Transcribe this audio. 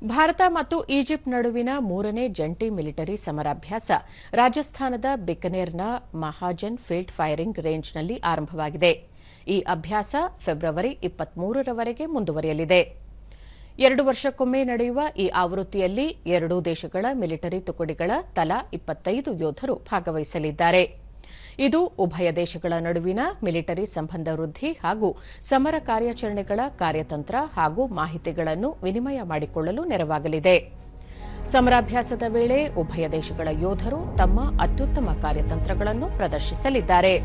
ಭಾರತ ಮತ್ತು ಈಜಿಪ್ಟ್ ನಡುವಿನ ಮೂರನೇ ಜಂಟಿ ಮಿಲಿಟರಿ ಸಮರಾಭ್ಯಾಸ ರಾಜಸ್ಥಾನದ ಬಿಕನೇರ್ನ ಮಹಾಜನ್ ಫೀಲ್ಡ್ ಫೈರಿಂಗ್ ರೇಂಜ್ನಲ್ಲಿ ಆರಂಭವಾಗಿದೆ. ಈ ಅಭ್ಯಾಸ ಫೆಬ್ರವರಿ 23ರವರೆಗೆ ಮುಂದುವರಿಯಲಿದೆ. 2 ವರ್ಷಕ್ಕೊಮ್ಮೆ ನಡೆಯುವ ಈ ಆವೃತ್ತಿಯಲ್ಲಿ ಎರಡೂ ದೇಶಗಳ ಮಿಲಿಟರಿ ತುಕಡಿಗಳ ತಲಾ 25 ಯೋಧರು ಭಾಗವಹಿಸಲಿದ್ದಾರೆ. ಇದು ಉಭಯ ದೇಶಗಳ ನಡುವಿನ ಮಿಲಿಟರಿ ಸಂಬಂಧ ವೃದ್ಧಿ ಹಾಗೂ ಸಮರ ಕಾರ್ಯಾಚರಣೆಗಳ ಕಾರ್ಯತಂತ್ರ ಹಾಗೂ ಮಾಹಿತಿಗಳನ್ನು ವಿನಿಮಯ ಮಾಡಿಕೊಳ್ಳಲು ನೆರವಾಗಲಿದೆ. ಸಮರಾಭ್ಯಾಸದ ವೇಳೆ ಉಭಯ ದೇಶಗಳ ಯೋಧರು ತಮ್ಮ ಅತ್ಯುತ್ತಮ ಕಾರ್ಯತಂತ್ರಗಳನ್ನು ಪ್ರದರ್ಶಿಸಲಿದ್ದಾರೆ.